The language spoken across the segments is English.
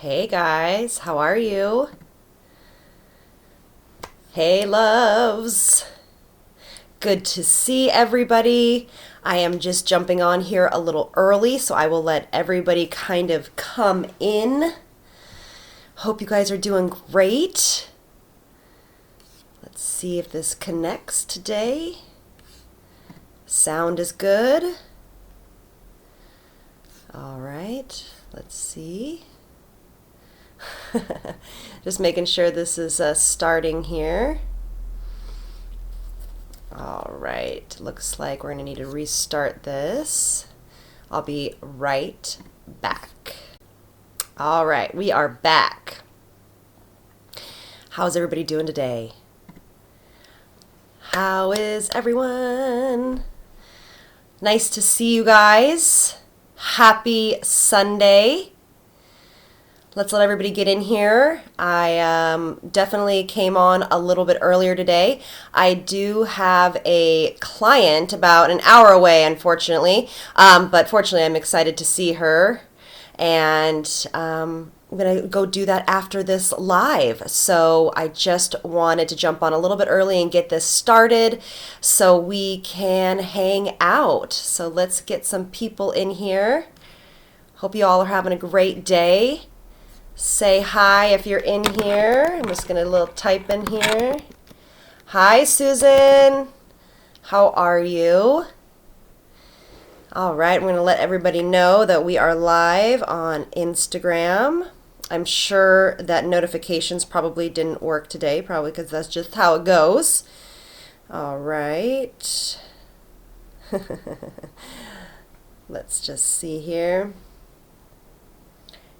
Hey guys, how are you? Hey loves. Good to see everybody. I am just jumping on here a little early, so I will let everybody kind of come in. Hope you guys are doing great. Let's see if this connects today. Sound is good. All right, let's see. Just making sure this is starting here. All right, looks like we're gonna need to restart this. I'll be right back. All right, we are back. How's everybody doing today? How is everyone? Nice to see you guys. Happy Sunday. Let's let everybody get in here. I definitely came on a little bit earlier today. I do have a client about an hour away, unfortunately. But fortunately, I'm excited to see her. And I'm going to go do that after this live. So I just wanted to jump on a little bit early and get this started so we can hang out. So let's get some people in here. Hope you all are having a great day. Say hi if you're in here. I'm just going to little type in here. Hi, Susan. How are you? All right, I'm going to let everybody know that we are live on Instagram. I'm sure that notifications probably didn't work today, probably because that's just how it goes. All right. Let's just see here.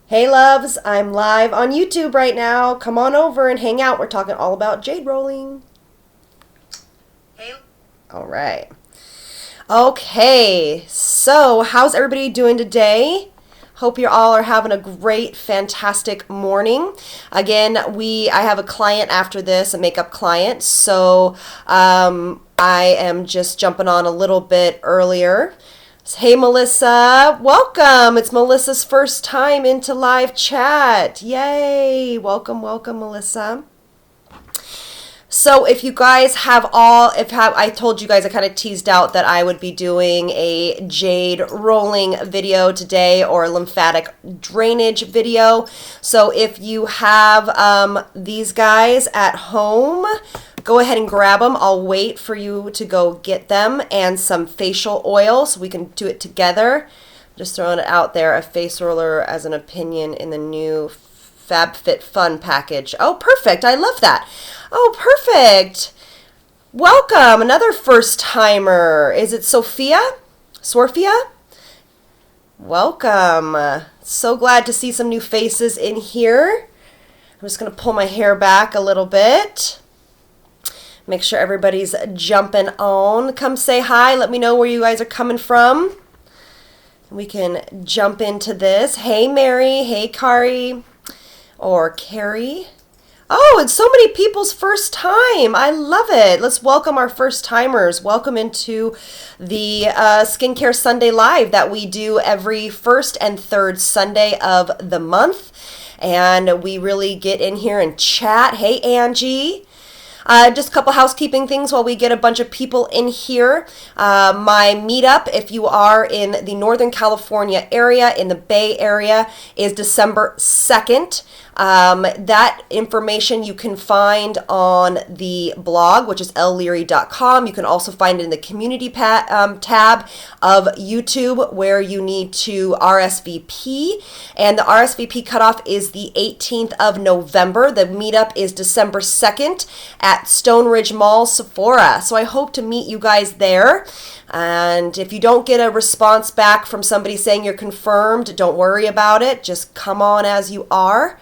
Hey loves, I'm live on YouTube right now. Come on over and hang out. We're talking all about jade rolling. Hey. All right. Okay, so how's everybody doing today? Hope you all are having a great, fantastic morning. Again, I have a client after this, a makeup client, so I am just jumping on a little bit earlier. Hey Melissa, welcome. It's Melissa's first time into live chat. Yay. Welcome, welcome Melissa. So if you guys I told you guys, I kind of teased out that I would be doing a jade rolling video today or lymphatic drainage video. So if you have these guys at home, go ahead and grab them. I'll wait for you to go get them and some facial oil so we can do it together. Just throwing it out there, a face roller as an opinion in the new FabFitFun package. Oh, perfect. I love that. Oh, perfect. Welcome. Another first timer. Is it Sophia? Sorphia? Welcome. So glad to see some new faces in here. I'm just going to pull my hair back a little bit. Make sure everybody's jumping on. Come say hi. Let me know where you guys are coming from. We can jump into this. Hey, Mary. Hey, Kari. Or Carrie. Oh, it's so many people's first time. I love it. Let's welcome our first timers. Welcome into the Skincare Sunday Live that we do every first and third Sunday of the month. And we really get in here and chat. Hey, Angie. Just a couple housekeeping things while we get a bunch of people in here. My meetup, if you are in the Northern California area, in the Bay Area, is December 2nd. That information you can find on the blog, which is ellleary.com. You can also find it in the community tab of YouTube where you need to RSVP. And the RSVP cutoff is the 18th of November. The meetup is December 2nd at Stone Ridge Mall, Sephora. So I hope to meet you guys there. And if you don't get a response back from somebody saying you're confirmed, don't worry about it. Just come on as you are.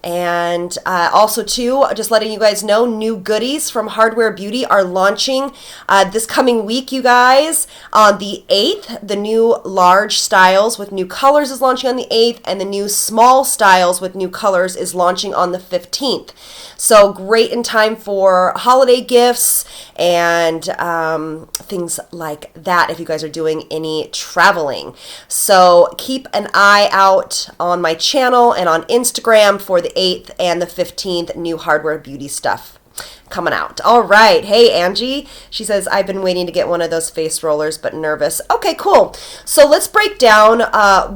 And also too, just letting you guys know, new goodies from Hardware Beauty are launching this coming week, you guys. On the 8th, the new large styles with new colors is launching on the 8th, and the new small styles with new colors is launching on the 15th. So great in time for holiday gifts and things like that if you guys are doing any traveling. So keep an eye out on my channel and on Instagram for the 8th and the 15th new Hardware Beauty stuff coming out. All right. Hey, Angie. She says, I've been waiting to get one of those face rollers, but nervous. Okay, cool. So let's break down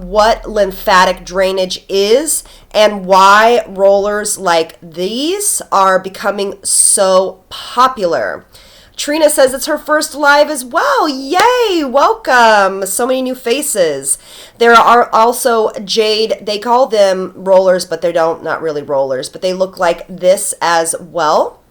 what lymphatic drainage is and why rollers like these are becoming so popular. Trina says it's her first live as well. Yay! Welcome. So many new faces. There are also Jade. They call them rollers, but they don't, not really rollers, but they look like this as well.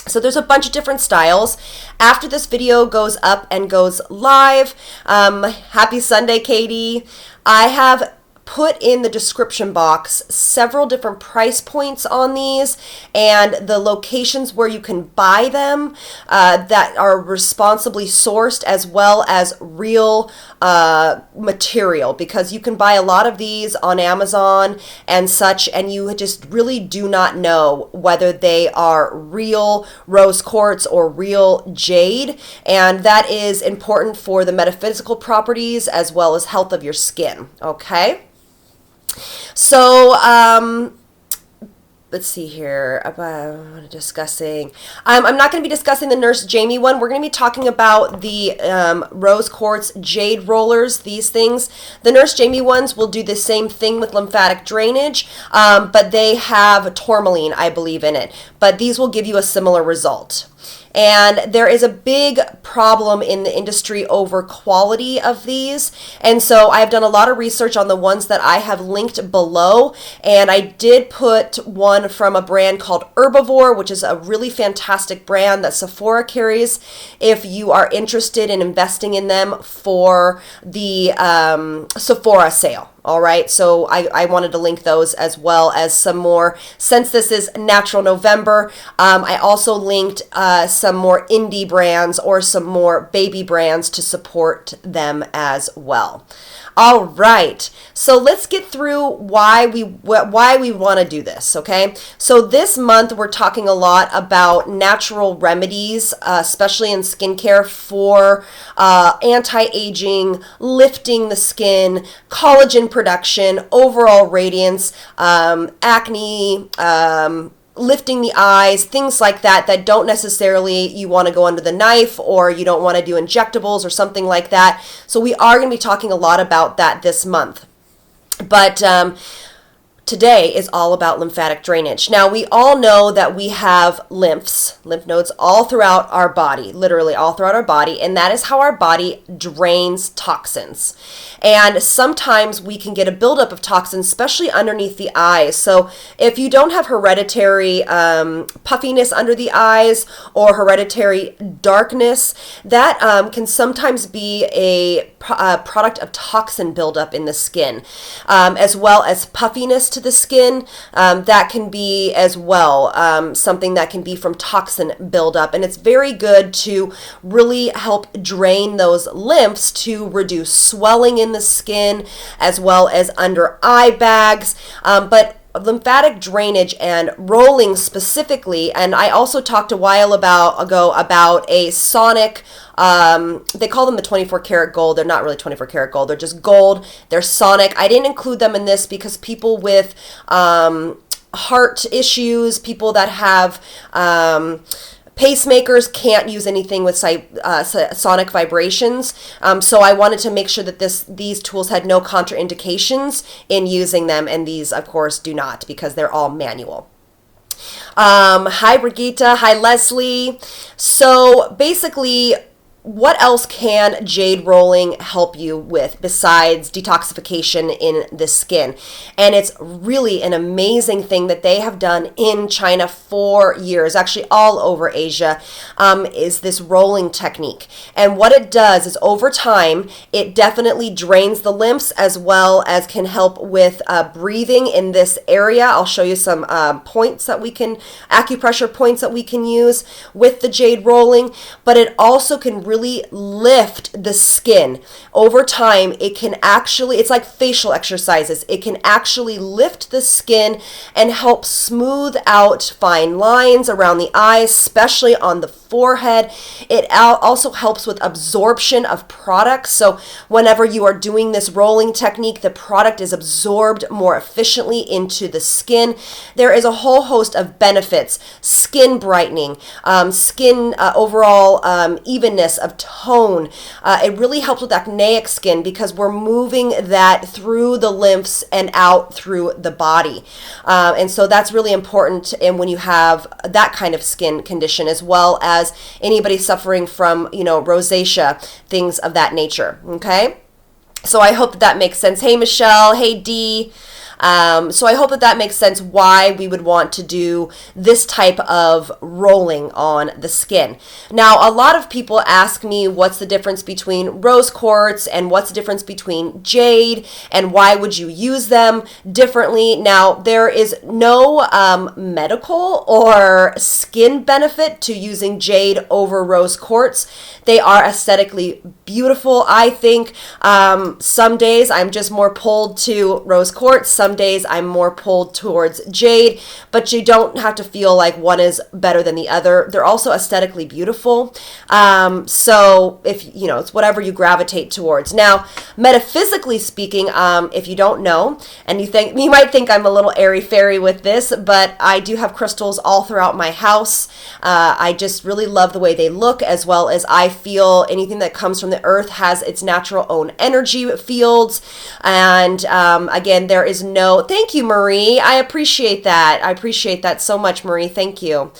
So there's a bunch of different styles. After this video goes up and goes live, happy Sunday, Katie. I have put in the description box several different price points on these and the locations where you can buy them that are responsibly sourced, as well as real material, because you can buy a lot of these on Amazon and such, and you just really do not know whether they are real rose quartz or real jade, and that is important for the metaphysical properties as well as health of your skin. Okay. So, let's see here about discussing. I'm not going to be discussing the Nurse Jamie one. We're going to be talking about the rose quartz jade rollers, these things. The Nurse Jamie ones will do the same thing with lymphatic drainage, but they have tourmaline, I believe, in it. But these will give you a similar result. And there is a big problem in the industry over quality of these. And so I've done a lot of research on the ones that I have linked below. And I did put one from a brand called Herbivore, which is a really fantastic brand that Sephora carries if you are interested in investing in them for the Sephora sale. All right, so I wanted to link those as well as some more. Since this is Natural November, I also linked some more indie brands or some more baby brands to support them as well. All right, so let's get through why we want to do this, okay? So this month we're talking a lot about natural remedies, especially in skincare for anti-aging, lifting the skin, collagen production, overall radiance, acne, lifting the eyes, things like that, that don't necessarily you want to go under the knife, or you don't want to do injectables or something like that. So we are going to be talking a lot about that this month. But today is all about lymphatic drainage. Now, we all know that we have lymph nodes all throughout our body, literally all throughout our body, and that is how our body drains toxins. And sometimes we can get a buildup of toxins, especially underneath the eyes. So if you don't have hereditary puffiness under the eyes or hereditary darkness, that can sometimes be a product of toxin buildup in the skin, as well as puffiness to the skin. That can be as well something that can be from toxin buildup, and it's very good to really help drain those lymphs to reduce swelling in the skin, as well as under eye bags. But lymphatic drainage and rolling specifically, and I also talked a while ago about a sonic, they call them the 24 karat gold. They're not really 24 karat gold. They're just gold. They're sonic. I didn't include them in this because people with heart issues, people that have pacemakers can't use anything with sonic vibrations. So I wanted to make sure that these tools had no contraindications in using them, and these, of course, do not, because they're all manual. Hi, Brigitte. Hi, Leslie. So basically, what else can jade rolling help you with besides detoxification in the skin? And it's really an amazing thing that they have done in China for years, actually all over Asia, is this rolling technique. And what it does is over time, it definitely drains the lymphs as well as can help with breathing in this area. I'll show you some points that we can, acupressure points that we can use with the jade rolling, but it also can really lift the skin. Over time, it can actually, it's like facial exercises. It can actually lift the skin and help smooth out fine lines around the eyes, especially on the forehead. It also helps with absorption of products. So whenever you are doing this rolling technique, the product is absorbed more efficiently into the skin. There is a whole host of benefits: skin brightening, skin overall evenness of tone. It really helps with acneic skin because we're moving that through the lymphs and out through the body. And so that's really important. And when you have that kind of skin condition, as well as anybody suffering from, rosacea, things of that nature. Okay. So I hope that makes sense. Hey, Michelle. Hey, Dee. So I hope that makes sense why we would want to do this type of rolling on the skin. Now, a lot of people ask me what's the difference between rose quartz and what's the difference between jade and why would you use them differently. Now, there is no medical or skin benefit to using jade over rose quartz. They are aesthetically beautiful, I think. Some days I'm just more pulled to rose quartz. Some days I'm more pulled towards jade, but you don't have to feel like one is better than the other. They're also aesthetically beautiful. So if, it's whatever you gravitate towards. Now, metaphysically speaking, if you don't know, and you might think I'm a little airy-fairy with this, but I do have crystals all throughout my house. I just really love the way they look, as well as I feel anything that comes from the earth has its natural own energy fields. And again, there is thank you, Marie. I appreciate that. I appreciate that so much, Marie. Thank you.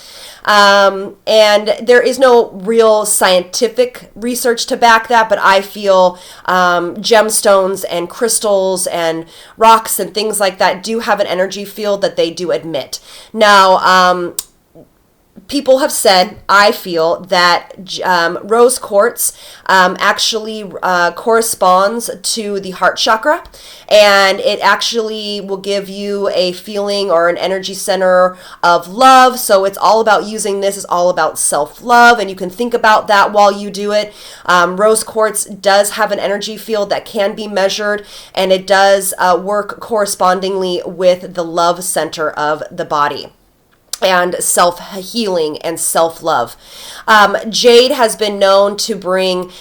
And there is no real scientific research to back that, but I feel gemstones and crystals and rocks and things like that do have an energy field that they do admit. Now, people have said, I feel, that rose quartz actually corresponds to the heart chakra, and it actually will give you a feeling or an energy center of love. So it's all about using this. It's all about self-love, and you can think about that while you do it. Rose quartz does have an energy field that can be measured, and it does work correspondingly with the love center of the body and self-healing and self-love. Jade has been known to bring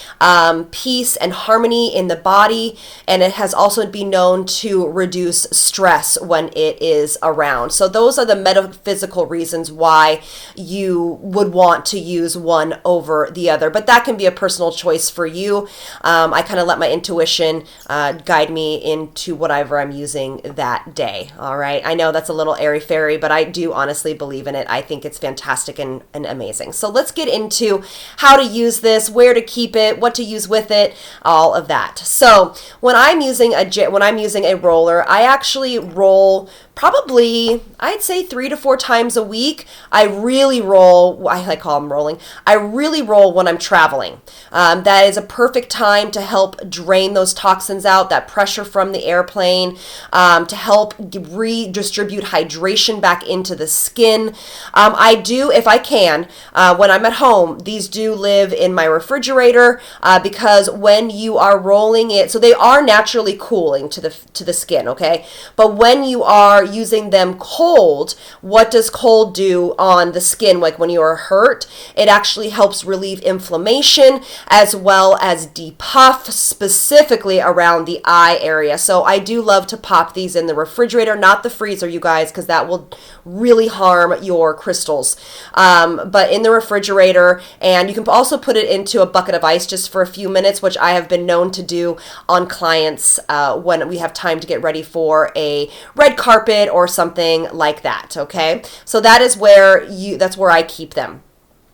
peace and harmony in the body, and it has also been known to reduce stress when it is around. So those are the metaphysical reasons why you would want to use one over the other, but that can be a personal choice for you. I kind of let my intuition guide me into whatever I'm using that day. All right. I know that's a little airy-fairy, but I do honestly believe in it. I think it's fantastic and amazing. So let's get into how to use this, where to keep it, what to use with it, all of that. So when I'm using a roller, I actually roll probably, I'd say 3 to 4 times a week. I really roll, I call them rolling. I really roll when I'm traveling. That is a perfect time to help drain those toxins out, that pressure from the airplane, to help redistribute hydration back into the skin. I do, if I can, when I'm at home, these do live in my refrigerator because when you are rolling it, so they are naturally cooling to the skin, okay? But when you are using them cold, what does cold do on the skin? Like when you are hurt, it actually helps relieve inflammation as well as depuff, specifically around the eye area. So I do love to pop these in the refrigerator, not the freezer, you guys, because that will really harm your crystals. But in the refrigerator, and you can also put it into a bucket of ice just for a few minutes, which I have been known to do on clients when we have time to get ready for a red carpet or something like that. Okay, so that is that's where I keep them.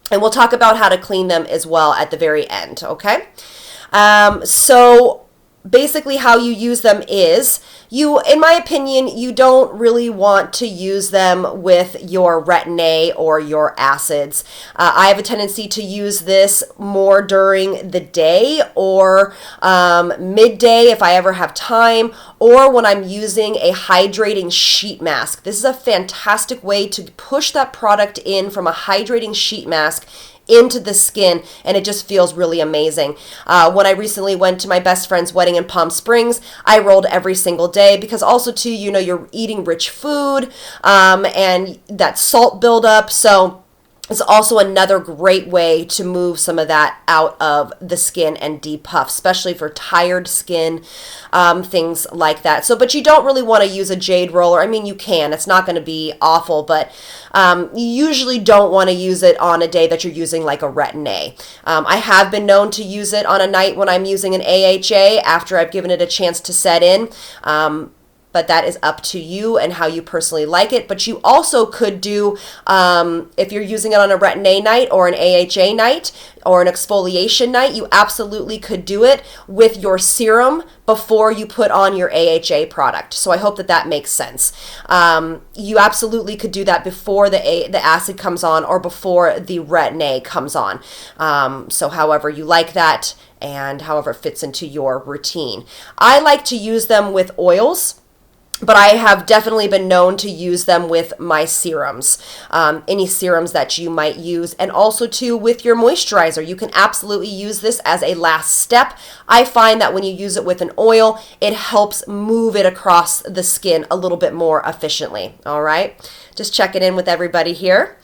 And we'll talk about how to clean them as well at the very end, okay? So basically how you use them is, in my opinion, you don't really want to use them with your retin-A or your acids. I have a tendency to use this more during the day or midday if I ever have time, or when I'm using a hydrating sheet mask. This is a fantastic way to push that product in from a hydrating sheet mask into the skin, and it just feels really amazing. When I recently went to my best friend's wedding in Palm Springs, I rolled every single day because also too, you know, you're eating rich food and that salt buildup. So it's also another great way to move some of that out of the skin and depuff, especially for tired skin, things like that. So, but you don't really want to use a jade roller. I mean, you can. It's not going to be awful, but you usually don't want to use it on a day that you're using like a retin-A. I have been known to use it on a night when I'm using an AHA after I've given it a chance to set in. But that is up to you and how you personally like it. But you also could do, if you're using it on a retin-A night or an AHA night or an exfoliation night, you absolutely could do it with your serum before you put on your AHA product. So I hope that that makes sense. You absolutely could do that before the acid comes on or before the retin-A comes on. So however you like that and however it fits into your routine. I like to use them with oils, but I have definitely been known to use them with my serums, any serums that you might use, and also too with your moisturizer. You can absolutely use this as a last step. I find that when you use it with an oil, it helps move it across the skin a little bit more efficiently. All right, just checking in with everybody here.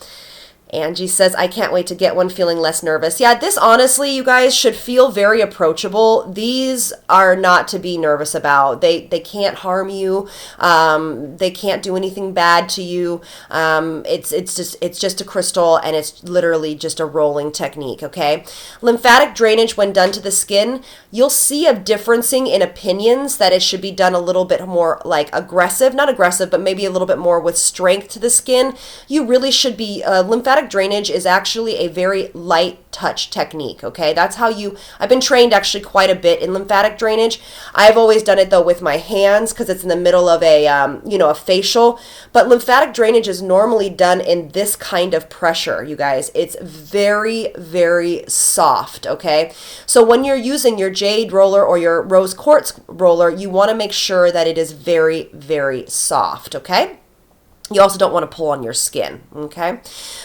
Angie says, I can't wait to get one, feeling less nervous. Yeah, this honestly, you guys should feel very approachable. These are not to be nervous about. They can't harm you. They can't do anything bad to you. It's just a crystal, and it's literally just a rolling technique, okay? Lymphatic drainage, when done to the skin, you'll see a differencing in opinions that it should be done a little bit more like aggressive, not aggressive, but maybe a little bit more with strength to the skin. You really should be, lymphatic drainage is actually a very light touch technique, okay? That's how I've been trained actually quite a bit in lymphatic drainage. I've always done it though with my hands because it's in the middle of a, a facial, but lymphatic drainage is normally done in this kind of pressure, you guys. It's very, very soft, okay? So when you're using your jade roller or your rose quartz roller, you want to make sure that it is very, very soft, okay? You also don't want to pull on your skin, okay?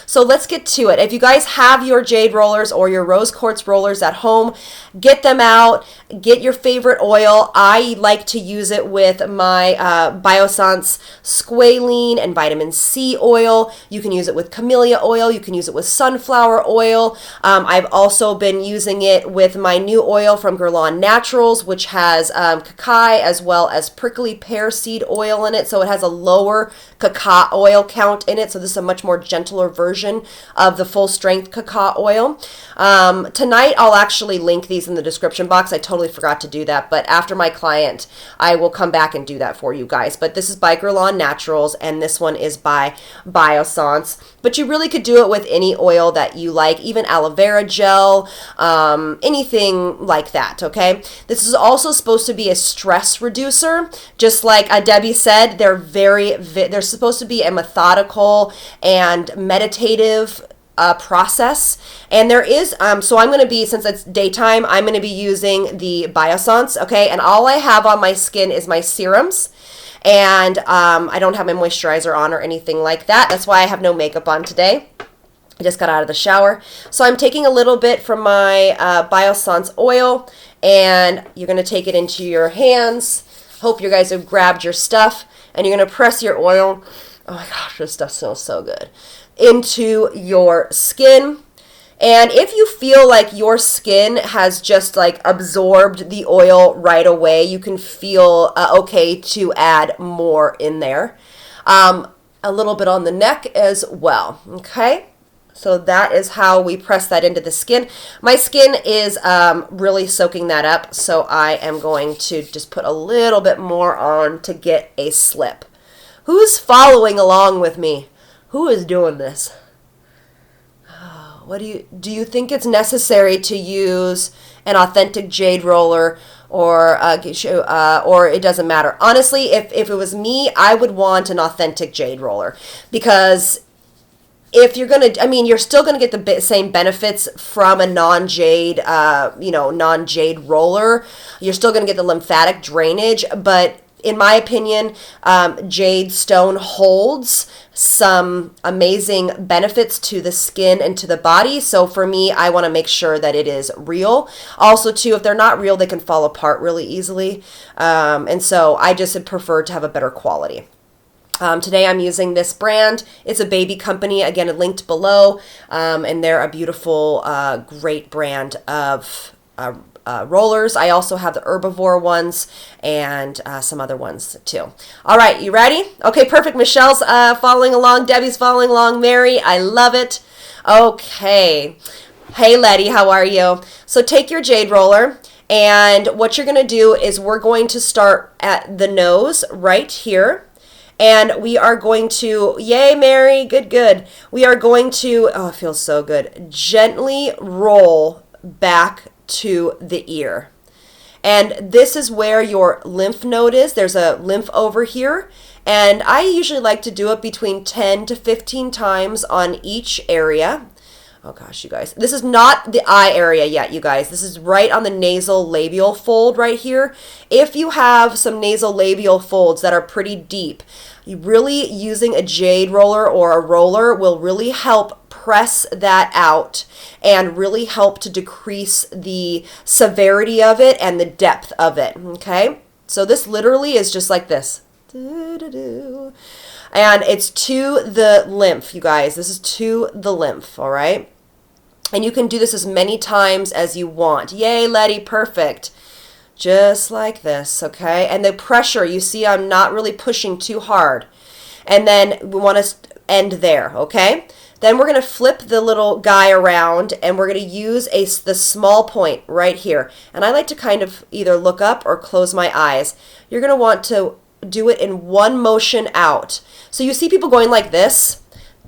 So let's get to it. If you guys have your jade rollers or your rose quartz rollers at home, get them out, get your favorite oil. I like to use it with my Biossance squalene and vitamin C oil. You can use it with camellia oil. You can use it with sunflower oil. I've also been using it with my new oil from Guerlain Naturals, which has cacao as well as prickly pear seed oil in it. So it has a lower cacao oil count in it, so this is a much more gentler version of the full strength cacao oil. Tonight I'll actually link these in the description box. I totally forgot to do that, but after my client I will come back and do that for you guys. But this is by Guerlain Naturals and this one is by Biossance. But you really could do it with any oil that you like, even aloe vera gel, anything like that, okay? This is also supposed to be a stress reducer. Just like Debbie said, they're supposed to be a methodical and meditative process. And there is, so I'm going to be, since it's daytime, I'm going to be using the Biossance, okay? And all I have on my skin is my serums. And I don't have my moisturizer on or anything like that. That's why I have no makeup on today. I just got out of the shower. So I'm taking a little bit from my Biossance oil, and you're going to take it into your hands. Hope you guys have grabbed your stuff, and you're going to press your oil. Oh my gosh, this stuff smells so good. Into your skin. And if you feel like your skin has just like absorbed the oil right away, you can feel okay to add more in there. A little bit on the neck as well, okay? So that is how we press that into the skin. My skin is really soaking that up, so I am going to just put a little bit more on to get a slip. Who's following along with me? Who is doing this? What do you think it's necessary to use an authentic jade roller, or it doesn't matter? Honestly, if it was me, I would want an authentic jade roller, because if you're gonna, I mean, you're still gonna get the same benefits from a non-jade, non-jade roller. You're still gonna get the lymphatic drainage, but in my opinion, jade stone holds some amazing benefits to the skin and to the body. So for me, I want to make sure that it is real. Also, too, if they're not real, they can fall apart really easily. And so I just prefer to have a better quality. Today I'm using this brand. It's a baby company, again, linked below, and they're a beautiful, great brand of rollers. I also have the herbivore ones and some other ones too. All right, you ready? Okay, perfect. Michelle's following along. Debbie's following along. Mary, I love it. Okay. Hey, Letty, how are you? So take your jade roller, and what you're going to do is we're going to start at the nose right here. And we are going to, yay, Mary, good, good. We are going to, oh, it feels so good, gently roll back to the ear. And this is where your lymph node is. There's a lymph over here. And I usually like to do it between 10 to 15 times on each area. Oh gosh, you guys. This is not the eye area yet, you guys. This is right on the nasal labial fold right here. If you have some nasal labial folds that are pretty deep, really using a jade roller or a roller will really help press that out and really help to decrease the severity of it and the depth of it, okay? So this literally is just like this. And it's to the lymph, you guys. This is to the lymph, all right? And you can do this as many times as you want. Yay, Letty, perfect. Just like this, okay? And the pressure, you see I'm not really pushing too hard. And then we want to end there, okay? Then we're going to flip the little guy around, and we're going to use the small point right here. And I like to kind of either look up or close my eyes. You're going to want to do it in one motion out. So you see people going like this.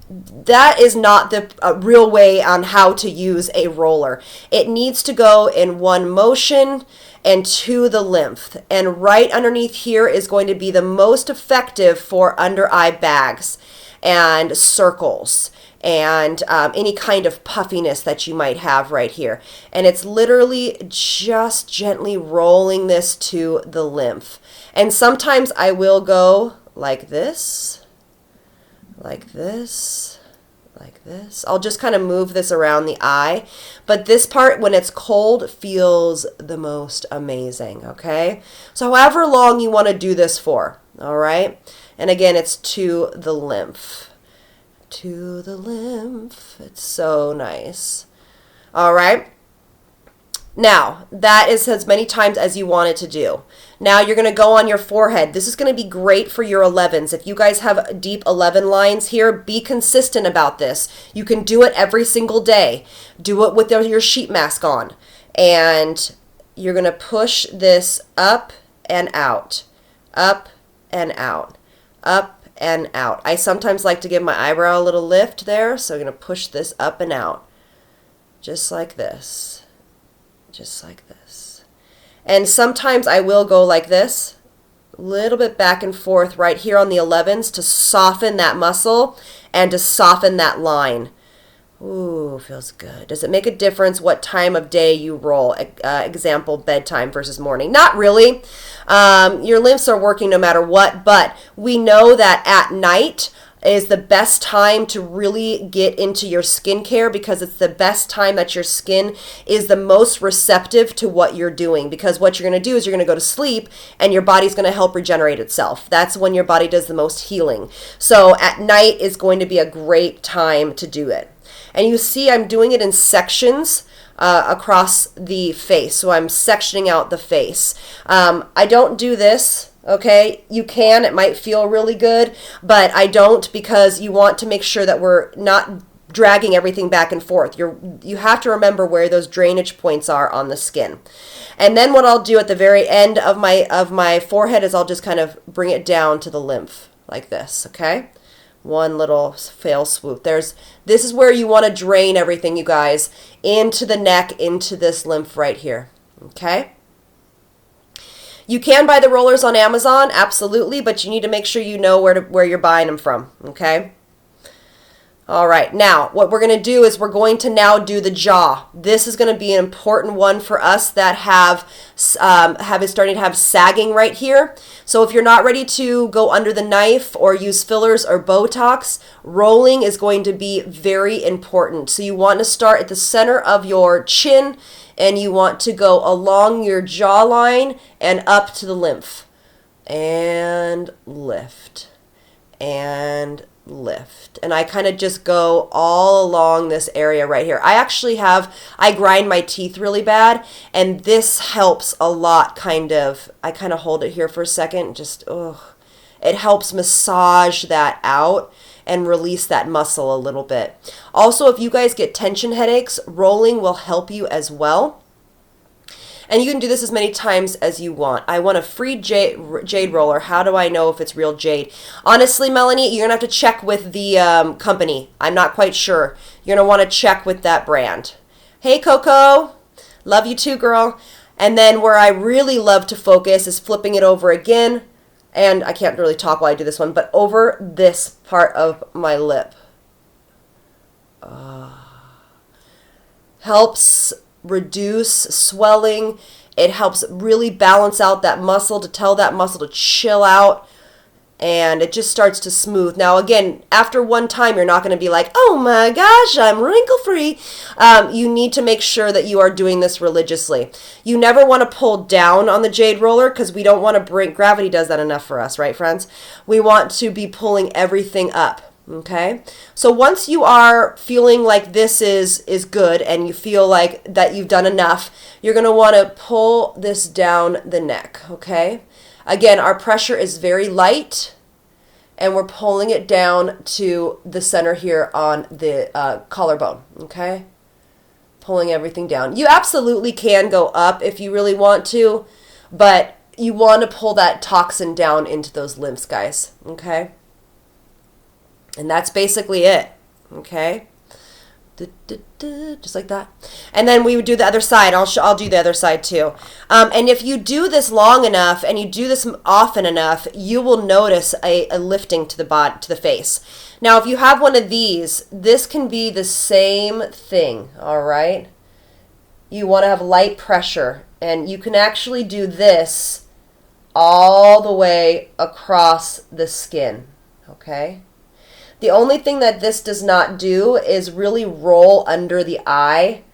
That is not the real way on how to use a roller. It needs to go in one motion and to the lymph. And right underneath here is going to be the most effective for under eye bags and circles and any kind of puffiness that you might have right here. And it's literally just gently rolling this to the lymph. And sometimes I will go like this, like this, like this. I'll just kind of move this around the eye. But this part, when it's cold, feels the most amazing, okay? So however long you want to do this for, all right? And again, it's to the lymph. To the lymph. It's so nice. All right? Now, that is as many times as you want it to do. Now you're going to go on your forehead. This is going to be great for your 11s. If you guys have deep 11 lines here, be consistent about this. You can do it every single day. Do it with your sheet mask on. And you're going to push this up and out, up and out, up and out. I sometimes like to give my eyebrow a little lift there, so I'm going to push this up and out, just like this, just like this. And sometimes I will go like this, a little bit back and forth right here on the 11s to soften that muscle and to soften that line. Ooh, feels good. Does it make a difference what time of day you roll? Example, bedtime versus morning. Not really. Your lymphs are working no matter what, but we know that at night is the best time to really get into your skincare, because it's the best time that your skin is the most receptive to what you're doing, because what you're going to do is you're going to go to sleep and your body's going to help regenerate itself. That's when your body does the most healing. So at night is going to be a great time to do it. And you see I'm doing it in sections across the face. So I'm sectioning out the face. I don't do this. Okay, you can, it might feel really good, but I don't, because you want to make sure that we're not dragging everything back and forth. You have to remember where those drainage points are on the skin. And then what I'll do at the very end of my forehead is I'll just kind of bring it down to the lymph like this, okay? One little fail swoop. This is where you want to drain everything, you guys, into the neck, into this lymph right here. Okay? You can buy the rollers on Amazon, absolutely, but you need to make sure you know where you're buying them from. Okay? All right, now what we're going to do is we're going to now do the jaw. This is going to be an important one for us that is starting to have sagging right here. So if you're not ready to go under the knife or use fillers or Botox, rolling is going to be very important. So you want to start at the center of your chin and you want to go along your jawline and up to the lymph. And lift. And lift. And I kind of just go all along this area right here. I grind my teeth really bad, and this helps a lot, I kind of hold it here for a second, it helps massage that out and release that muscle a little bit. Also, if you guys get tension headaches, rolling will help you as well. And you can do this as many times as you want. I want a free jade roller. How do I know if it's real jade? Honestly, Melanie, you're going to have to check with the company. I'm not quite sure. You're going to want to check with that brand. Hey, Coco. Love you too, girl. And then where I really love to focus is flipping it over again. And I can't really talk while I do this one, but over this part of my lip. Helps reduce swelling. It helps really balance out that muscle, to tell that muscle to chill out, and it just starts to smooth. Now again, after one time, you're not going to be like, oh my gosh, I'm wrinkle free. You need to make sure that you are doing this religiously. You never want to pull down on the jade roller because we don't want to bring, gravity does that enough for us, right friends? We want to be pulling everything up. Okay, so once you are feeling like this is good and you feel like that you've done enough, you're going to want to pull this down the neck. Okay, again, our pressure is very light and we're pulling it down to the center here on the collarbone. Okay, pulling everything down. You absolutely can go up if you really want to, but you want to pull that toxin down into those lymphs, guys. Okay. And that's basically it, okay? Just like that. And then we would do the other side. I'll do the other side too. And if you do this long enough and you do this often enough, you will notice a lifting to the body, to the face. Now, if you have one of these, this can be the same thing, all right? You want to have light pressure, and you can actually do this all the way across the skin, okay? The only thing that this does not do is really roll under the eye.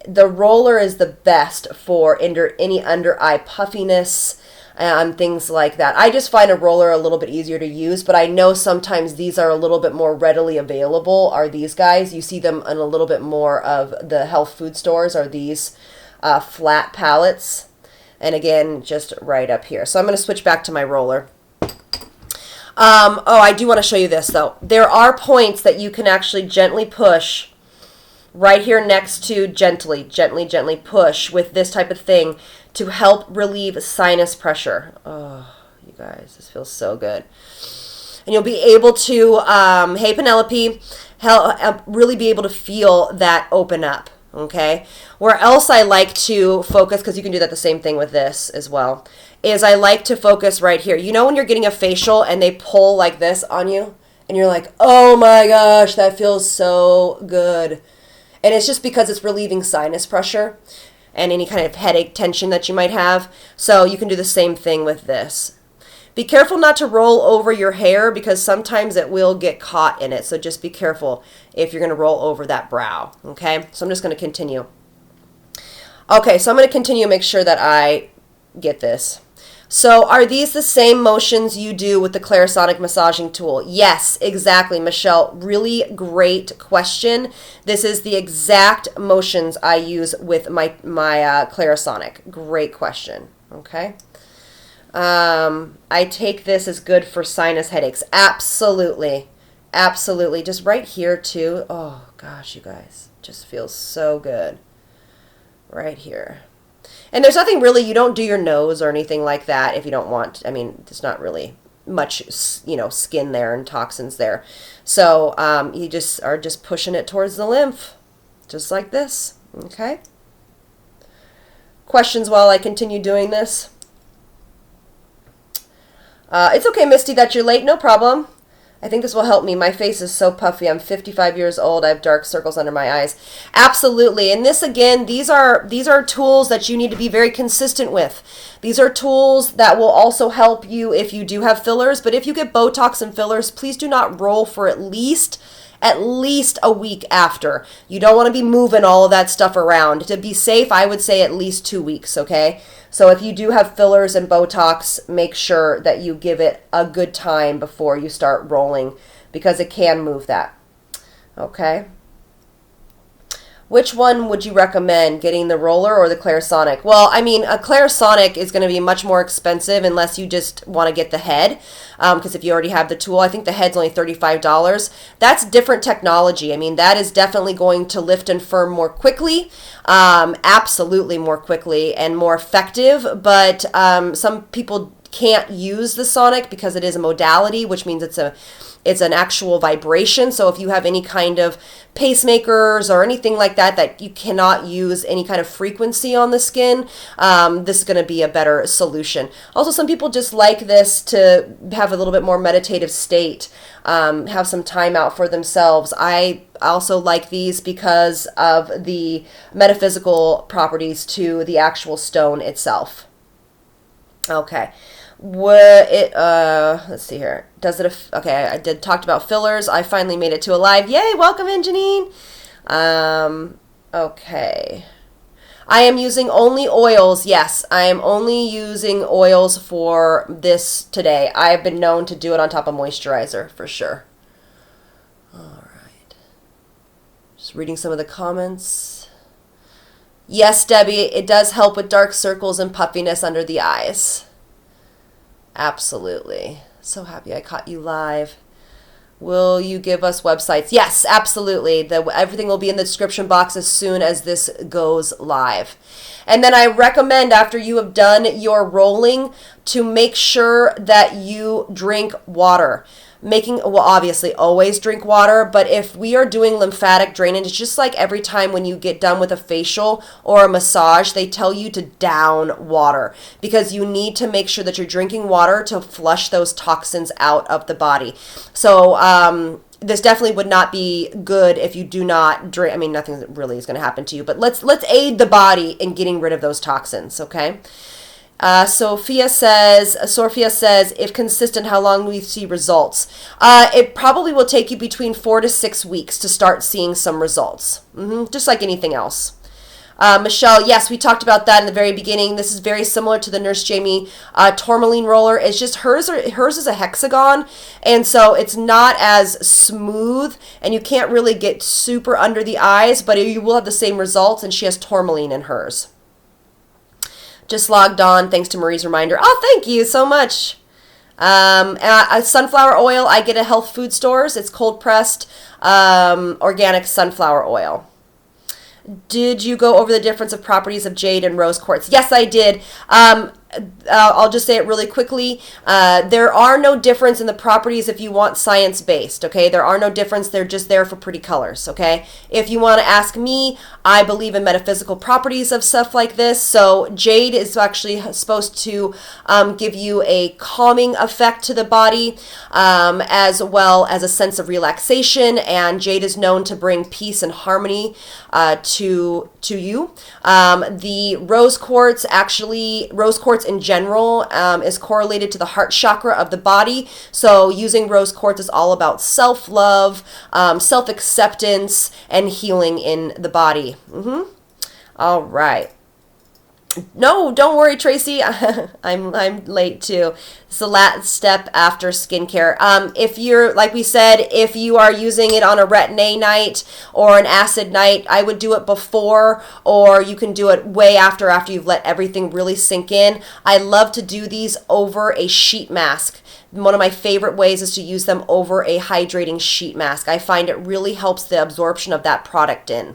The roller is the best for any under eye puffiness and things like that. I just find a roller a little bit easier to use, but I know sometimes these are a little bit more readily available, are these guys. You see them in a little bit more of the health food stores, are these flat palettes. And again, just right up here. So I'm going to switch back to my roller. I do want to show you this, though. There are points that you can actually gently push right here next to gently push with this type of thing to help relieve sinus pressure. Oh, you guys, this feels so good. And you'll be able to, hey, Penelope, really be able to feel that open up, okay? Where else I like to focus, because you can do that the same thing with this as well, is I like to focus right here. You know when you're getting a facial and they pull like this on you and you're like, oh my gosh, that feels so good. And it's just because it's relieving sinus pressure and any kind of headache tension that you might have. So you can do the same thing with this. Be careful not to roll over your hair because sometimes it will get caught in it. So just be careful if you're going to roll over that brow. Okay, so I'm just going to continue. Okay, so I'm going to continue to make sure that I get this. So are these the same motions you do with the clarisonic massaging tool? Yes, exactly, Michelle. Really great question. This is the exact motions I use with my clarisonic. Great question. Okay. I take this as good for sinus headaches. Absolutely. Absolutely. Just right here too. Oh gosh, you guys. Just feels so good. Right here. And there's nothing really, you don't do your nose or anything like that if you don't want. I mean, it's not really much, skin there and toxins there. So you just are just pushing it towards the lymph, just like this. Okay. Questions while I continue doing this? It's okay, Misty, that you're late. No problem. I think this will help me. My face is so puffy. I'm 55 years old. I have dark circles under my eyes. Absolutely. And this, again, these are tools that you need to be very consistent with. These are tools that will also help you if you do have fillers. But if you get Botox and fillers, please do not roll for at least a week after. You don't want to be moving all of that stuff around. To be safe, I would say at least 2 weeks, okay? So if you do have fillers and Botox, make sure that you give it a good time before you start rolling, because it can move that, okay? Which one would you recommend, getting the roller or the Clarisonic? Well, I mean, a Clarisonic is going to be much more expensive unless you just want to get the head, because if you already have the tool, I think the head's only $35. That's different technology. I mean, that is definitely going to lift and firm more quickly, absolutely more quickly and more effective, but some people can't use the sonic because it is a modality, which means it's an actual vibration. So if you have any kind of pacemakers or anything like that, that you cannot use any kind of frequency on the skin, this is going to be a better solution. Also, some people just like this to have a little bit more meditative state, have some time out for themselves. I also like these because of the metaphysical properties to the actual stone itself. Okay. Let's see here. Does it, okay, I talked about fillers. I finally made it to a live. Yay, welcome in, Janine. Okay. I am using only oils. Yes, I am only using oils for this today. I have been known to do it on top of moisturizer, for sure. All right. Just reading some of the comments. Yes, Debbie, it does help with dark circles and puffiness under the eyes. Absolutely. So happy I caught you live. Will you give us websites? Yes, absolutely. Everything will be in the description box as soon as this goes live. And then I recommend, after you have done your rolling, to make sure that you drink water. Well, obviously always drink water, but if we are doing lymphatic drainage, it's just like every time when you get done with a facial or a massage, they tell you to down water, because you need to make sure that you're drinking water to flush those toxins out of the body. So this definitely would not be good if you do not drink. I mean, nothing really is going to happen to you, but let's aid the body in getting rid of those toxins, okay? Sophia says, if consistent, how long will you see results? It probably will take you between 4 to 6 weeks to start seeing some results. Just like anything else. Michelle, yes, we talked about that in the very beginning. This is very similar to the Nurse Jamie tourmaline roller. It's just hers is a hexagon, and so it's not as smooth, and you can't really get super under the eyes, but you will have the same results, and she has tourmaline in hers. Just logged on, thanks to Marie's reminder. Oh, thank you so much. Sunflower oil, I get at health food stores. It's cold pressed organic sunflower oil. Did you go over the difference of properties of jade and rose quartz? Yes, I did. I'll just say it really quickly. There are no difference in the properties if you want science-based, okay? There are no difference. They're just there for pretty colors, okay? If you want to ask me, I believe in metaphysical properties of stuff like this. So jade is actually supposed to give you a calming effect to the body, as well as a sense of relaxation, and jade is known to bring peace and harmony to you. The rose quartz in general is correlated to the heart chakra of the body. So using rose quartz is all about self-love, self-acceptance, and healing in the body. All right. No, don't worry, Tracy. I'm late too. It's the last step after skincare. If you're, like we said, if you are using it on a retin-A night or an acid night, I would do it before, or you can do it way after you've let everything really sink in. I love to do these over a sheet mask. One of my favorite ways is to use them over a hydrating sheet mask. I find it really helps the absorption of that product in.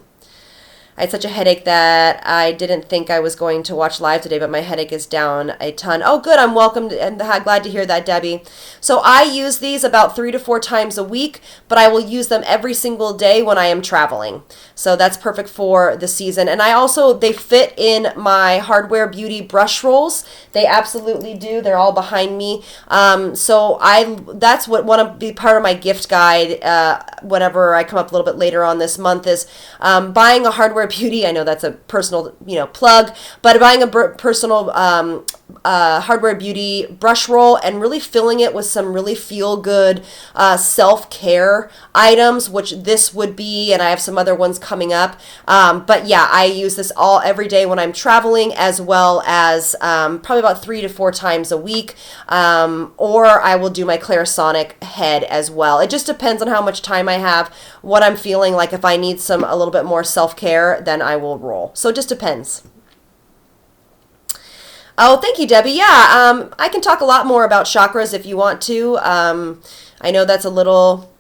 I had such a headache that I didn't think I was going to watch live today, but my headache is down a ton. Oh, good. I'm welcome and glad to hear that, Debbie. So I use these about 3 to 4 times a week, but I will use them every single day when I am traveling. So that's perfect for the season. And they fit in my Hardware Beauty brush rolls. They absolutely do. They're all behind me. That's what want to be part of my gift guide whenever I come up a little bit later on this month is buying a Hardware Beauty. I know that's a personal, plug, but buying a personal Hardware Beauty brush roll and really filling it with some really feel-good self-care items, which this would be, and I have some other ones coming up. But yeah, I use this every day when I'm traveling, as well as probably about 3 to 4 times a week, or I will do my Clarisonic head as well. It just depends on how much time I have, what I'm feeling like. If I need a little bit more self-care, then I will roll. So it just depends. Oh, thank you, Debbie. Yeah, I can talk a lot more about chakras if you want to. I know that's a little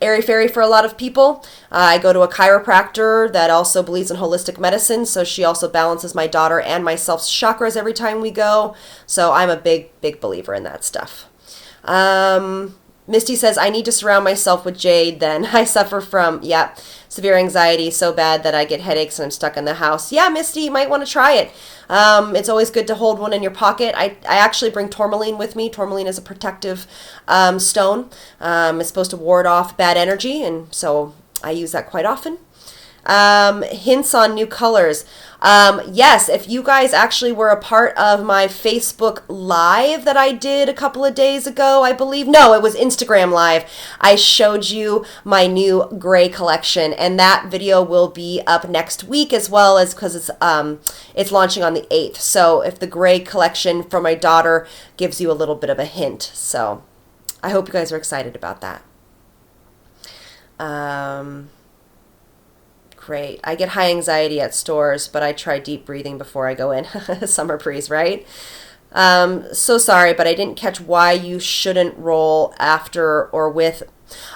airy-fairy for a lot of people. I go to a chiropractor that also believes in holistic medicine, so she also balances my daughter and myself's chakras every time we go. So I'm a big, big believer in that stuff. Misty says, I need to surround myself with Jade then. I suffer from, severe anxiety so bad that I get headaches and I'm stuck in the house. Yeah, Misty, you might want to try it. It's always good to hold one in your pocket. I actually bring tourmaline with me. Tourmaline is a protective stone. It's supposed to ward off bad energy, and so I use that quite often. Hints on new colors. Yes, if you guys actually were a part of my Facebook Live that I did a couple of days ago, I believe. No, it was Instagram Live. I showed you my new gray collection, and that video will be up next week, as well as because it's launching on the 8th. So if the gray collection for my daughter gives you a little bit of a hint. So I hope you guys are excited about that. Great. I get high anxiety at stores, but I try deep breathing before I go in. Summer breeze, right? So sorry, but I didn't catch why you shouldn't roll after or with.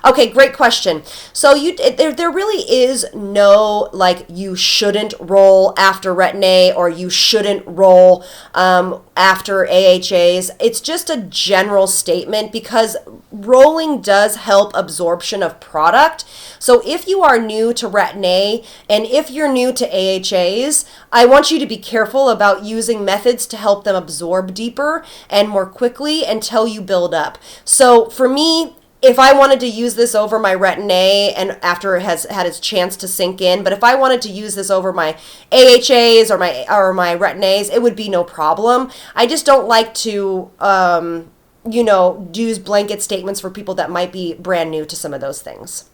Okay, great question. So there really is no, you shouldn't roll after Retin-A or you shouldn't roll after AHAs. It's just a general statement because rolling does help absorption of product. So if you are new to Retin-A and if you're new to AHAs, I want you to be careful about using methods to help them absorb deeper and more quickly until you build up. So for me, if I wanted to use this over my Retin-A and after it has had its chance to sink in, but if I wanted to use this over my AHAs or my Retin-As, it would be no problem. I just don't like to, use blanket statements for people that might be brand new to some of those things.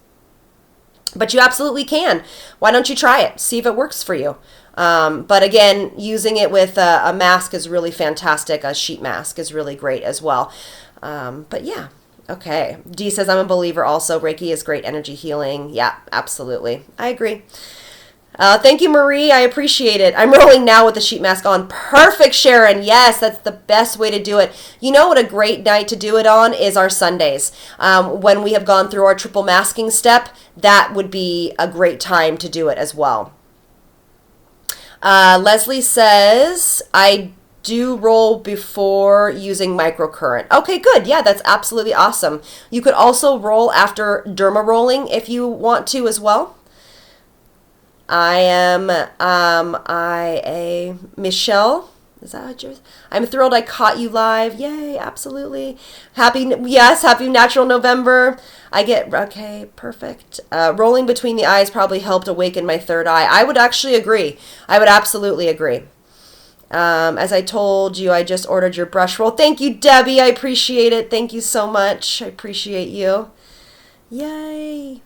But you absolutely can. Why don't you try it? See if it works for you. But again, using it with a mask is really fantastic. A sheet mask is really great as well. But yeah. Okay. Dee says, I'm a believer also. Reiki is great energy healing. Yeah, absolutely. I agree. Thank you, Marie. I appreciate it. I'm rolling now with the sheet mask on. Perfect, Sharon. Yes, that's the best way to do it. You know what a great night to do it on is our Sundays. When we have gone through our triple masking step, that would be a great time to do it as well. Leslie says, I do roll before using microcurrent. Okay, good. Yeah, that's absolutely awesome. You could also roll after derma rolling if you want to as well. Michelle. Is that what yours? I'm thrilled I caught you live. Yay, absolutely. Happy natural November. Okay, perfect. Rolling between the eyes probably helped awaken my third eye. I would actually agree. I would absolutely agree. As I told you, I just ordered your brush roll. Thank you, Debbie. I appreciate it. Thank you so much. I appreciate you. Yay.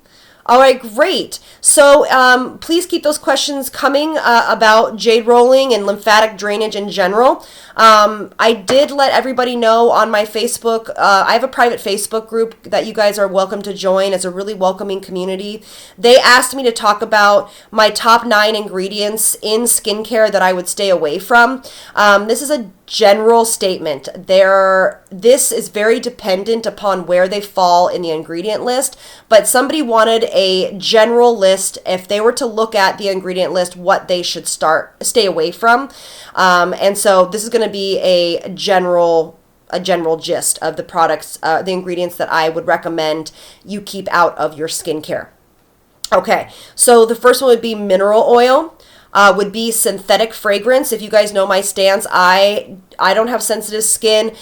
All right, great. So please keep those questions coming about jade rolling and lymphatic drainage in general. I did let everybody know on my Facebook. I have a private Facebook group that you guys are welcome to join. It's a really welcoming community. They asked me to talk about my top 9 ingredients in skincare that I would stay away from. This is a general statement. This is very dependent upon where they fall in the ingredient list, but somebody wanted a general list if they were to look at the ingredient list, what they should stay away from. And so this is going to be a general gist of the products, the ingredients that I would recommend you keep out of your skincare. Okay, so the first one would be mineral oil. Would be synthetic fragrance. If you guys know my stance, I don't have sensitive skin,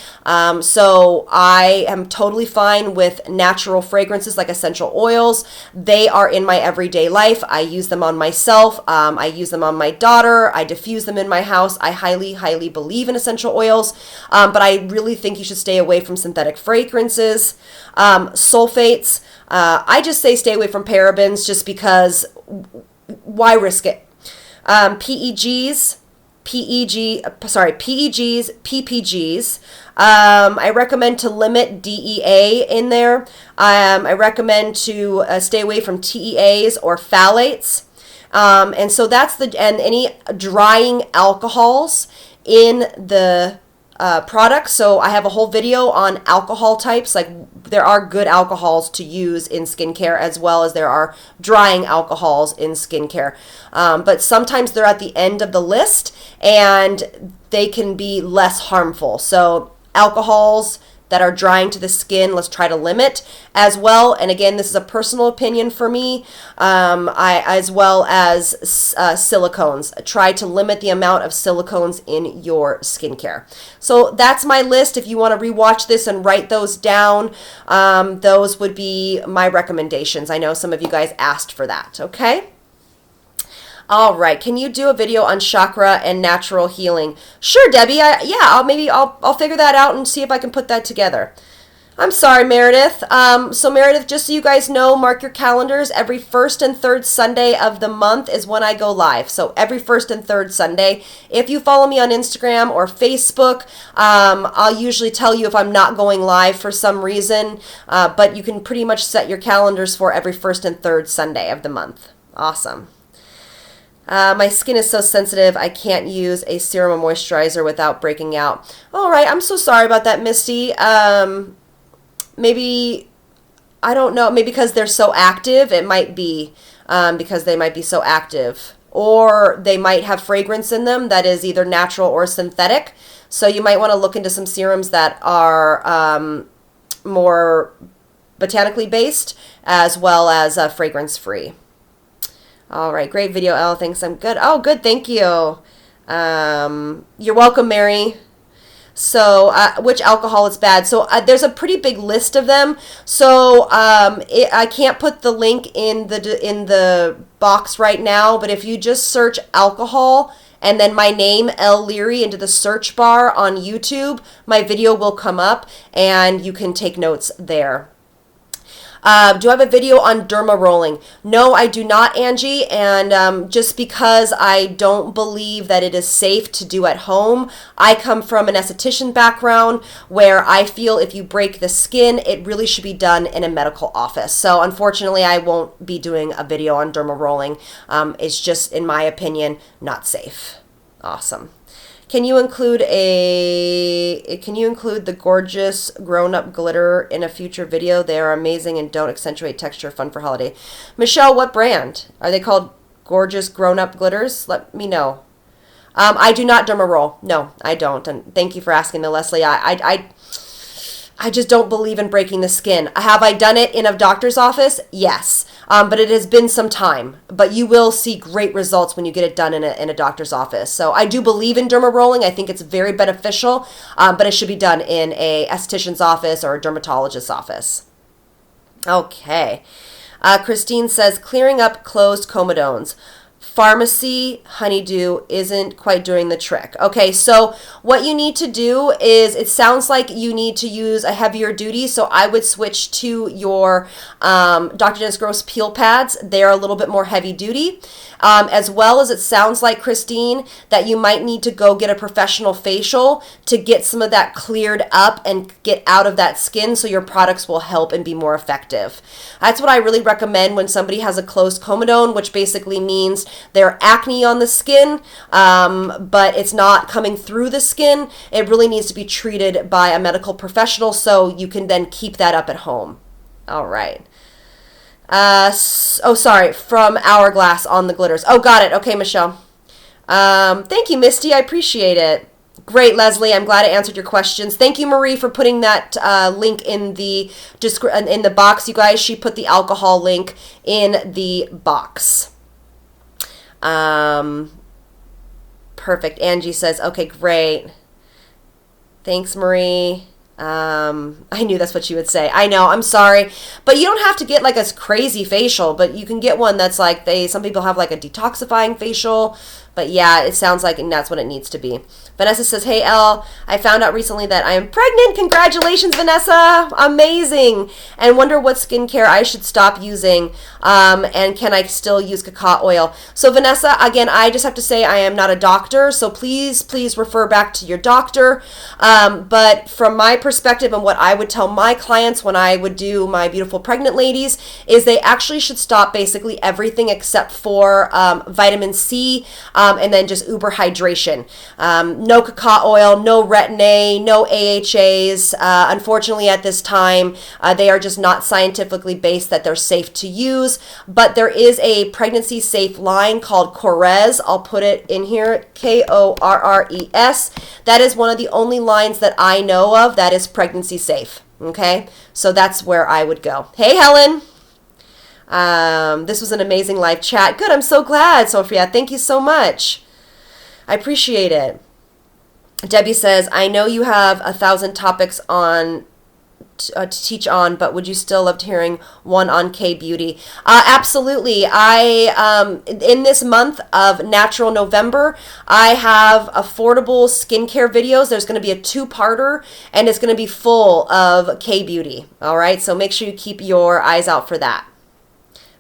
so I am totally fine with natural fragrances like essential oils. They are in my everyday life. I use them on myself. I use them on my daughter. I diffuse them in my house. I highly, highly believe in essential oils, but I really think you should stay away from synthetic fragrances. Sulfates. I just say stay away from parabens just because why risk it? PEGs, PPGs. I recommend to limit DEA in there. I recommend to stay away from TEAs or phthalates. And so that's and any drying alcohols in the products. So I have a whole video on alcohol types. Like there are good alcohols to use in skincare as well as there are drying alcohols in skincare. But sometimes they're at the end of the list and they can be less harmful. So alcohols that are drying to the skin, let's try to limit as well. And again, this is a personal opinion for me, as well as silicones. Try to limit the amount of silicones in your skincare. So that's my list. If you want to rewatch this and write those down, those would be my recommendations. I know some of you guys asked for that, okay? All right. Can you do a video on chakra and natural healing? Sure, Debbie. I'll figure that out and see if I can put that together. I'm sorry, Meredith. So Meredith, just so you guys know, mark your calendars. Every first and third Sunday of the month is when I go live. So every first and third Sunday. If you follow me on Instagram or Facebook, I'll usually tell you if I'm not going live for some reason. But you can pretty much set your calendars for every first and third Sunday of the month. Awesome. My skin is so sensitive, I can't use a serum or moisturizer without breaking out. All right, I'm so sorry about that, Misty. Maybe, I don't know, maybe because they're so active, it might be because they might be so active. Or they might have fragrance in them that is either natural or synthetic. So you might want to look into some serums that are more botanically based as well as fragrance-free. All right, great video, Elle. Thanks, I'm good. Oh, good, thank you. You're welcome, Mary. So, which alcohol is bad? So, there's a pretty big list of them. So, I can't put the link in the box right now, but if you just search alcohol and then my name, Elle Leary, into the search bar on YouTube, my video will come up and you can take notes there. Do I have a video on derma rolling? No, I do not, Angie. And just because I don't believe that it is safe to do at home, I come from an esthetician background where I feel if you break the skin, it really should be done in a medical office. So unfortunately, I won't be doing a video on derma rolling. It's just, in my opinion, not safe. Awesome. Can you include the gorgeous grown-up glitter in a future video? They are amazing and don't accentuate texture. Fun for holiday. Michelle, what brand? Are they called gorgeous grown-up glitters? Let me know. I do not derma roll. No, I don't. And thank you for asking, though, Leslie. I just don't believe in breaking the skin. Have I done it in a doctor's office? Yes. But it has been some time. But you will see great results when you get it done in a doctor's office. So I do believe in derma rolling. I think it's very beneficial. But it should be done in a esthetician's office or a dermatologist's office. Okay. Christine says, clearing up closed comedones. Pharmacy honeydew isn't quite doing the trick. Okay, so what you need to do is, it sounds like you need to use a heavier duty, so I would switch to your Dr. Dennis Gross peel pads. They're a little bit more heavy duty. As well as it sounds like, Christine, that you might need to go get a professional facial to get some of that cleared up and get out of that skin so your products will help and be more effective. That's what I really recommend when somebody has a closed comedone, which basically means their acne on the skin, but it's not coming through the skin. It really needs to be treated by a medical professional so you can then keep that up at home. All right. Oh, sorry, from Hourglass on the glitters. Oh, got it. Okay, Michelle. Thank you, Misty. I appreciate it. Great, Leslie. I'm glad I answered your questions. Thank you, Marie, for putting that link in the box, you guys. She put the alcohol link in the box. Perfect. Angie says, okay, great. Thanks, Marie. I knew that's what you would say. I know, I'm sorry. But you don't have to get like a crazy facial, but you can get one that's like some people have like a detoxifying facial. But yeah, it sounds like that's what it needs to be. Vanessa says, hey, Elle, I found out recently that I am pregnant. Congratulations, Vanessa. Amazing. And wonder what skincare I should stop using. And can I still use cacao oil? So, Vanessa, again, I just have to say I am not a doctor. So please refer back to your doctor. But from my perspective and what I would tell my clients when I would do my beautiful pregnant ladies is they actually should stop basically everything except for vitamin C and then just uber hydration. No cacao oil, no retin-A, no AHAs. Unfortunately, at this time, they are just not scientifically based that they're safe to use. But there is a pregnancy safe line called Korres. I'll put it in here, Korres. That is one of the only lines that I know of that is pregnancy safe. Okay, so that's where I would go. Hey, Helen. This was an amazing live chat. Good, I'm so glad, Sophia. Thank you so much. I appreciate it. Debbie says, I know you have 1,000 topics on to teach on, but would you still love hearing one on K-beauty? Absolutely. In this month of Natural November, I have affordable skincare videos. There's going to be a 2-parter, and it's going to be full of K-beauty. All right, so make sure you keep your eyes out for that.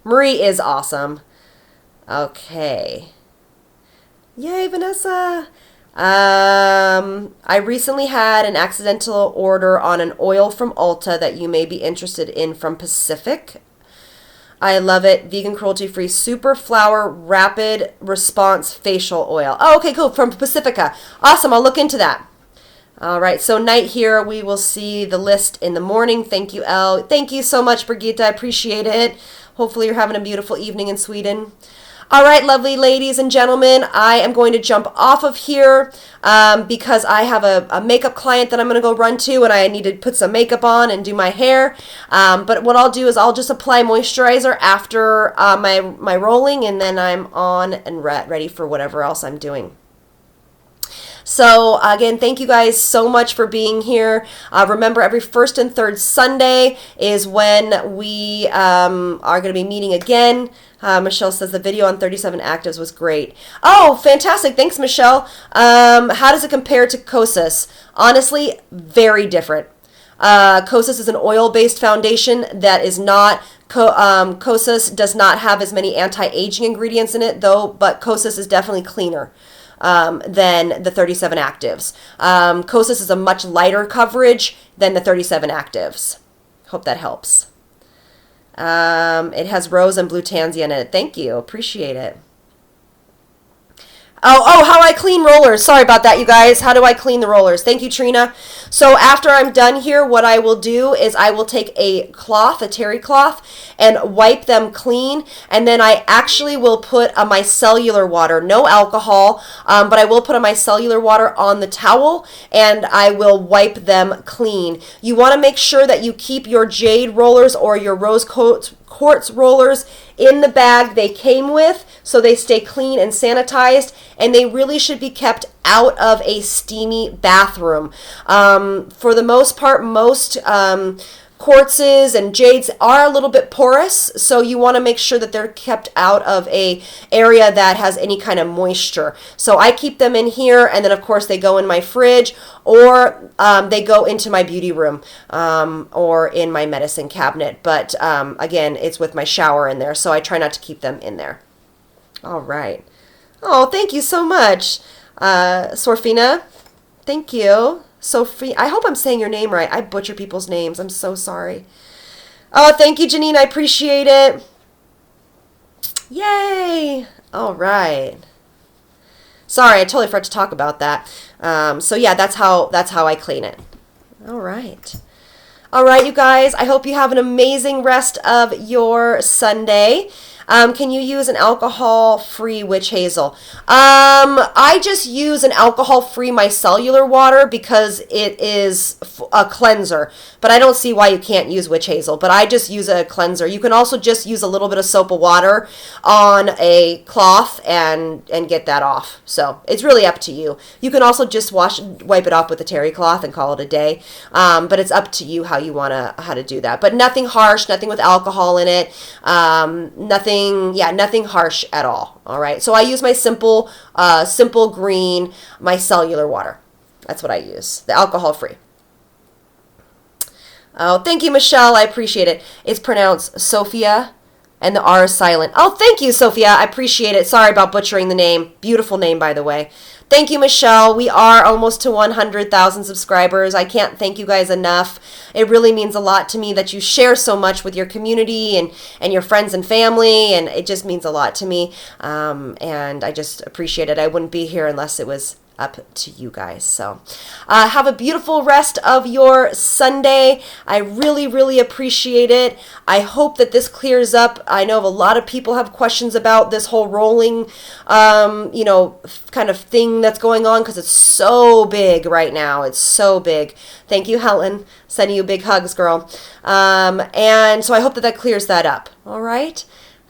Marie is awesome. Okay. Yay, Vanessa. I recently had an accidental order on an oil from Ulta that you may be interested in from Pacific. I love it. Vegan, cruelty-free, super flower rapid response facial oil. Oh, okay, cool. From Pacifica. Awesome. I'll look into that. All right. So night here, we will see the list in the morning. Thank you, Elle. Thank you so much, Brigitte. I appreciate it. Hopefully you're having a beautiful evening in Sweden. All right, lovely ladies and gentlemen, I am going to jump off of here because I have a makeup client that I'm going to go run to, and I need to put some makeup on and do my hair. But what I'll do is I'll just apply moisturizer after my rolling, and then I'm on and ready for whatever else I'm doing. So again, thank you guys so much for being here. Remember, every first and third Sunday is when we are going to be meeting again. Michelle says the video on 37 actives was great. Oh, fantastic. Thanks, Michelle. How does it compare to Kosas? Honestly, very different. Kosas is an oil-based foundation that is not... Kosas does not have as many anti-aging ingredients in it, though, but Kosas is definitely cleaner than the 37 actives. Kosas is a much lighter coverage than the 37 actives. Hope that helps. It has rose and blue tansy in it. Thank you. Appreciate it. Oh, how I clean rollers. Sorry about that, you guys. How do I clean the rollers? Thank you, Trina. So after I'm done here, what I will do is I will take a cloth, a terry cloth, and wipe them clean. And then I actually will put a micellar water, no alcohol, but I will put a micellar water on the towel, and I will wipe them clean. You want to make sure that you keep your jade rollers or your rose quartz rollers in the bag they came with so they stay clean and sanitized, and they really should be kept out of a steamy bathroom. For the most part, most quartzes and jades are a little bit porous, so you want to make sure that they're kept out of a area that has any kind of moisture. So I keep them in here, and then of course they go in my fridge, or they go into my beauty room or in my medicine cabinet. But again, it's with my shower in there, so I try not to keep them in there. All right. Oh, thank you so much, Sorfina. Thank you. Sophie, I hope I'm saying your name right. I butcher people's names. I'm so sorry. Oh, thank you, Janine. I appreciate it. Yay. All right. Sorry, I totally forgot to talk about that. So yeah, that's how I clean it. All right. All right, you guys. I hope you have an amazing rest of your Sunday. Can you use an alcohol-free witch hazel? I just use an alcohol-free micellar water because it is a cleanser. But I don't see why you can't use witch hazel. But I just use a cleanser. You can also just use a little bit of soap and water on a cloth and get that off. So it's really up to you. You can also just wipe it off with a terry cloth and call it a day. But it's up to you how to do that. But nothing harsh, nothing with alcohol in it. Nothing harsh at all. All right. So I use my simple green micellar water. That's what I use. The alcohol free. Oh, thank you, Michelle. I appreciate it. It's pronounced Sophia, and the R is silent. Oh, thank you, Sophia. I appreciate it. Sorry about butchering the name. Beautiful name, by the way. Thank you, Michelle. We are almost to 100,000 subscribers. I can't thank you guys enough. It really means a lot to me that you share so much with your community and your friends and family, and it just means a lot to me. And I just appreciate it. I wouldn't be here unless it was up to you guys. So have a beautiful rest of your Sunday. I really, really appreciate it. I hope that this clears up. I know a lot of people have questions about this whole rolling, kind of thing that's going on because it's so big right now. It's so big. Thank you, Helen. Sending you big hugs, girl. And so I hope that clears that up. All right.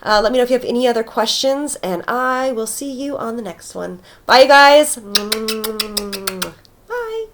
Let me know if you have any other questions, and I will see you on the next one. Bye, you guys. Bye.